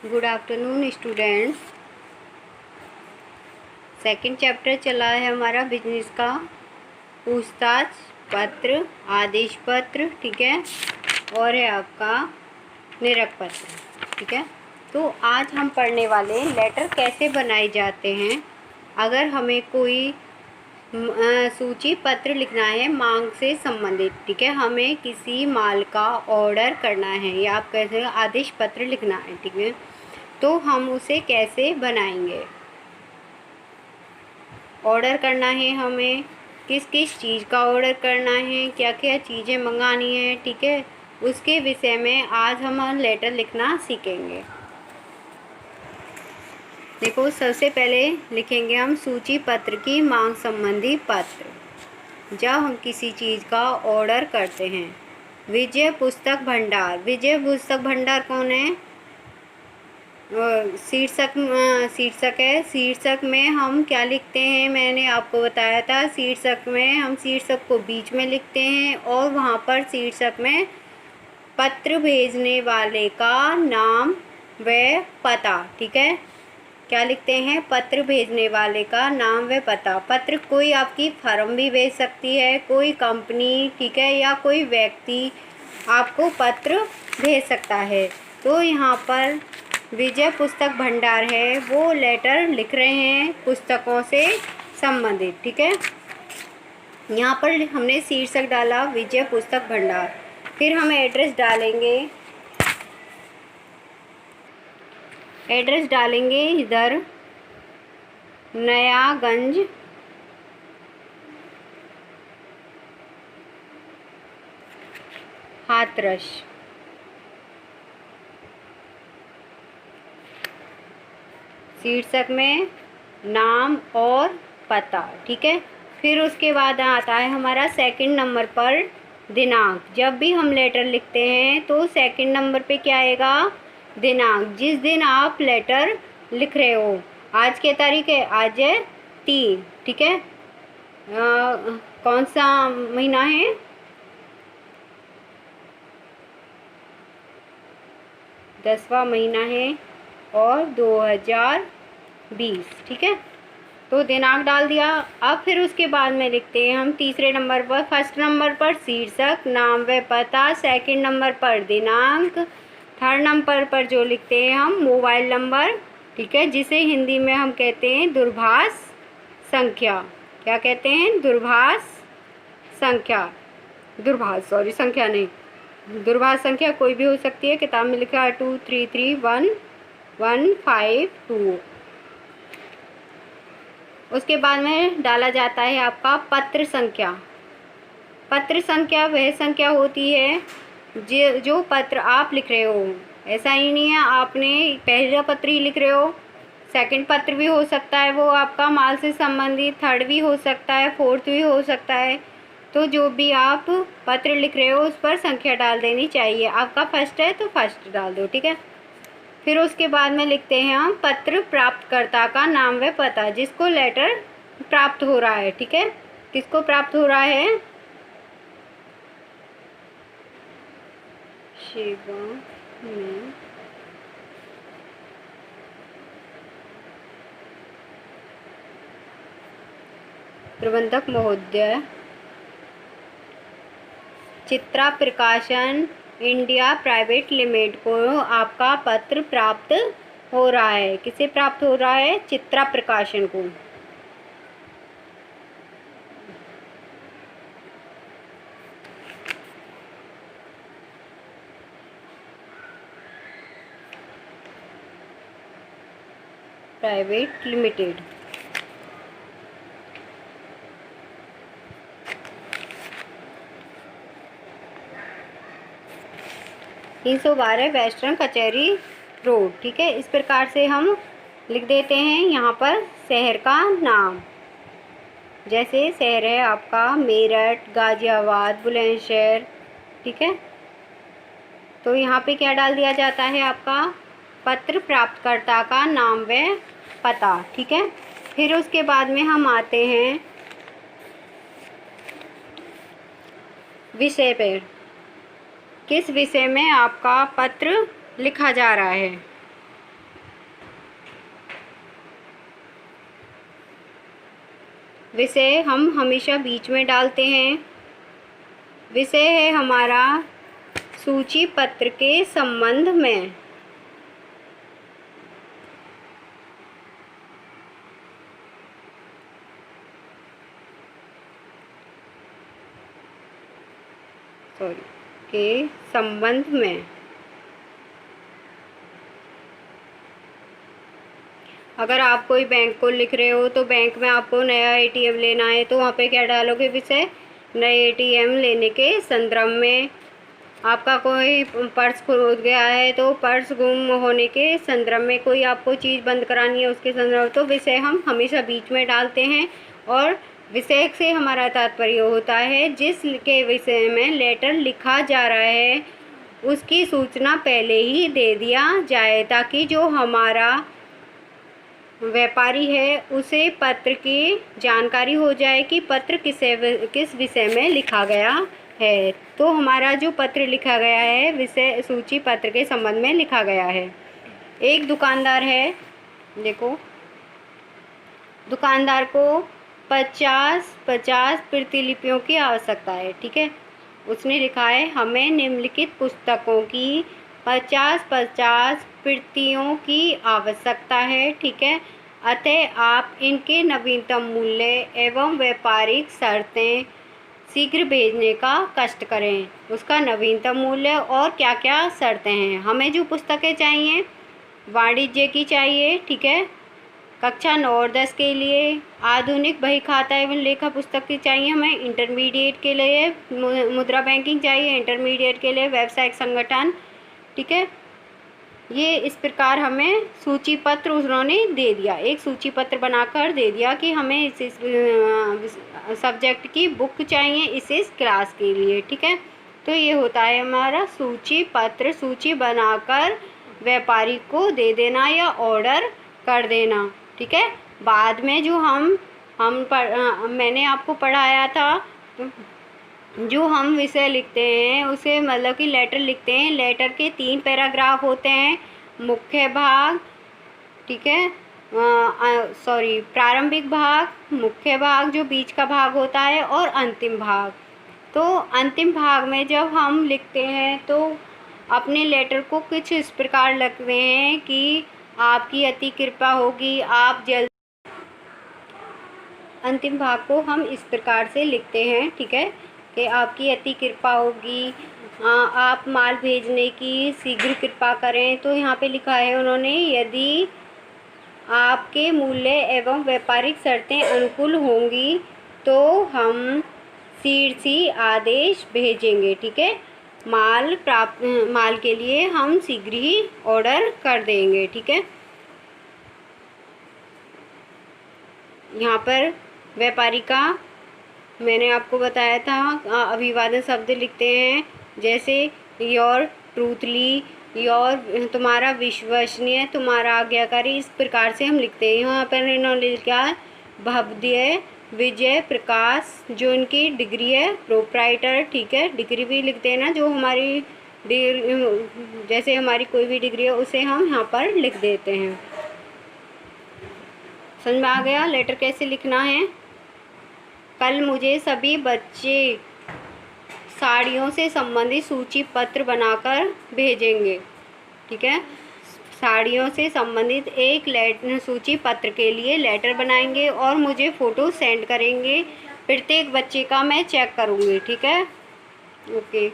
Good afternoon students. Second chapter चला है हमारा बिजनेस का, पूछताछ पत्र, आदेश पत्र, ठीक है, और है आपका निरक पत्र, ठीक है। तो आज हम पढ़ने वाले लेटर कैसे बनाए जाते हैं। अगर हमें कोई सूची पत्र लिखना है मांग से संबंधित, ठीक है, हमें किसी माल का ऑर्डर करना है या आप कैसे आदेश पत्र लिखना है, ठीक है, तो हम उसे कैसे बनाएंगे। ऑर्डर करना है, हमें किस किस चीज़ का ऑर्डर करना है, क्या क्या चीज़ें मंगानी है, ठीक है, उसके विषय में आज हम लेटर लिखना सीखेंगे। देखो, सबसे पहले लिखेंगे हम सूची पत्र की मांग संबंधी पत्र। जब हम किसी चीज़ का ऑर्डर करते हैं, विजय पुस्तक भंडार। विजय पुस्तक भंडार कौन है? शीर्षक है। शीर्षक में हम क्या लिखते हैं, मैंने आपको बताया था। शीर्षक में हम शीर्षक को बीच में लिखते हैं और वहाँ पर शीर्षक में पत्र भेजने वाले का नाम व पता, ठीक है, क्या लिखते हैं, पत्र भेजने वाले का नाम व पता। पत्र कोई आपकी फर्म भी भेज सकती है, कोई कंपनी, ठीक है, या कोई व्यक्ति आपको पत्र भेज सकता है। तो यहाँ पर विजय पुस्तक भंडार है, वो लेटर लिख रहे हैं पुस्तकों से संबंधित, ठीक है। यहाँ पर हमने शीर्षक डाला विजय पुस्तक भंडार, फिर हम एड्रेस डालेंगे। एड्रेस डालेंगे इधर नयागंज, हाथरस। शीर्षक में नाम और पता, ठीक है। फिर उसके बाद आता है हमारा सेकंड नंबर पर दिनांक। जब भी हम लेटर लिखते हैं तो सेकंड नंबर पे क्या आएगा, दिनांक, जिस दिन आप लेटर लिख रहे हो। आज की तारीख है, आज है 3, ठीक है। कौन सा महीना है? 10वां महीना है और 2020, ठीक है। तो दिनांक डाल दिया। अब फिर उसके बाद में लिखते हैं हम तीसरे नंबर पर, फर्स्ट नंबर पर शीर्षक, नाम व पता, सेकंड नंबर पर दिनांक, थर्ड नंबर पर जो लिखते हैं हम मोबाइल नंबर, ठीक है, जिसे हिंदी में हम कहते हैं दूरभाष संख्या। क्या कहते हैं? दूरभाष संख्या। संख्या नहीं, दूरभाष संख्या कोई भी हो सकती है। किताब में लिखा है 23315152। उसके बाद में डाला जाता है आपका पत्र संख्या। पत्र संख्या वह संख्या होती है जो पत्र आप लिख रहे हो। ऐसा ही नहीं है आपने पहला पत्र ही लिख रहे हो, सेकंड पत्र भी हो सकता है वो आपका माल से संबंधित, थर्ड भी हो सकता है, फोर्थ भी हो सकता है। तो जो भी आप पत्र लिख रहे हो उस पर संख्या डाल देनी चाहिए। आपका फर्स्ट है तो फर्स्ट डाल दो, ठीक है। फिर उसके बाद में लिखते हैं हम पत्र प्राप्तकर्ता का नाम व पता, जिसको लेटर प्राप्त हो रहा है, ठीक है। किसको प्राप्त हो रहा है? शिवा में प्रबंधक महोदय, चित्रा प्रकाशन इंडिया प्राइवेट लिमिटेड को आपका पत्र प्राप्त हो रहा है। किसे प्राप्त हो रहा है? चित्रा प्रकाशन को। Private limited. तीन 312 वेस्टर्न कचहरी रोड, ठीक है। इस प्रकार से हम लिख देते हैं यहाँ पर शहर का नाम। जैसे शहर है आपका मेरठ, गाजियाबाद, बुलंदशहर, ठीक है। तो यहाँ पे क्या डाल दिया जाता है? आपका पत्र प्राप्तकर्ता का नाम व पता, ठीक है। फिर उसके बाद में हम आते हैं विषय पर। किस विषय में आपका पत्र लिखा जा रहा है? विषय हम हमेशा बीच में डालते हैं। विषय है हमारा सूची पत्र के संबंध में। के संबंध में। अगर आप कोई बैंक को लिख रहे हो तो बैंक में आपको नया एटीएम लेना है तो वहाँ पे क्या डालोगे विषय, नए एटीएम लेने के संदर्भ में। आपका कोई पर्स खो गया है तो पर्स गुम होने के संदर्भ में, कोई आपको चीज़ बंद करानी है उसके संदर्भ, तो विषय हम हमेशा बीच में डालते हैं। और विषय से हमारा तात्पर्य होता है जिस के विषय में लेटर लिखा जा रहा है उसकी सूचना पहले ही दे दिया जाए, ताकि जो हमारा व्यापारी है उसे पत्र की जानकारी हो जाए कि पत्र किस विषय में लिखा गया है। तो हमारा जो पत्र लिखा गया है विषय सूची पत्र के संबंध में लिखा गया है। एक दुकानदार है, देखो दुकानदार को 50 प्रतिलिपियों की आवश्यकता है, ठीक है। उसने लिखा है हमें निम्नलिखित पुस्तकों की 50 प्रतियों की आवश्यकता है, ठीक है। अतः आप इनके नवीनतम मूल्य एवं व्यापारिक शर्तें शीघ्र भेजने का कष्ट करें। उसका नवीनतम मूल्य और क्या क्या शर्तें हैं। हमें जो पुस्तकें चाहिए वाणिज्य की चाहिए, ठीक है, कक्षा 9 और 10 के लिए। आधुनिक बही खाता एवं लेखा पुस्तक की चाहिए हमें। इंटरमीडिएट के लिए मुद्रा बैंकिंग चाहिए। इंटरमीडिएट के लिए व्यावसायिक संगठन, ठीक है। ये इस प्रकार हमें सूची पत्र उन्होंने दे दिया, एक सूची पत्र बनाकर दे दिया कि हमें इस सब्जेक्ट की बुक चाहिए इस क्लास के लिए, ठीक है। तो ये होता है हमारा सूची पत्र। सूची बनाकर व्यापारी को दे देना या ऑर्डर कर देना, ठीक है। बाद में जो मैंने आपको पढ़ाया था, जो हम विषय लिखते हैं उसे मतलब कि लेटर लिखते हैं। लेटर के 3 पैराग्राफ होते हैं, मुख्य भाग, ठीक है, प्रारंभिक भाग, मुख्य भाग जो बीच का भाग होता है, और अंतिम भाग। तो अंतिम भाग में जब हम लिखते हैं तो अपने लेटर को कुछ इस प्रकार लिखते हैं कि आपकी अति कृपा होगी, आप जल्द। अंतिम भाग को हम इस प्रकार से लिखते हैं, ठीक है, कि आपकी अति कृपा होगी, आप माल भेजने की शीघ्र कृपा करें। तो यहाँ पे लिखा है उन्होंने, यदि आपके मूल्य एवं व्यापारिक शर्तें अनुकूल होंगी तो हम शीघ्र आदेश भेजेंगे, ठीक है। माल के लिए हम शीघ्र ही ऑर्डर कर देंगे, ठीक है। यहाँ पर व्यापारी का मैंने आपको बताया था अभिवादन शब्द लिखते हैं, जैसे योर ट्रूथली, योर तुम्हारा विश्वसनीय, तुम्हारा आज्ञाकारी, इस प्रकार से हम लिखते हैं। यहाँ पर इन्होंने लिखा भव्य विजय प्रकाश, जो इनकी डिग्री है प्रोप्राइटर, ठीक है। डिग्री भी लिखते हैं ना, जो हमारी जैसे हमारी कोई भी डिग्री है उसे हम यहाँ पर लिख देते हैं। समझ में आ गया लेटर कैसे लिखना है। कल मुझे सभी बच्चे साड़ियों से संबंधित सूची पत्र बनाकर भेजेंगे, ठीक है। साड़ियों से संबंधित एक सूची पत्र के लिए लेटर बनाएंगे और मुझे फ़ोटो सेंड करेंगे। प्रत्येक बच्चे का मैं चेक करूँगी, ठीक है। ओके।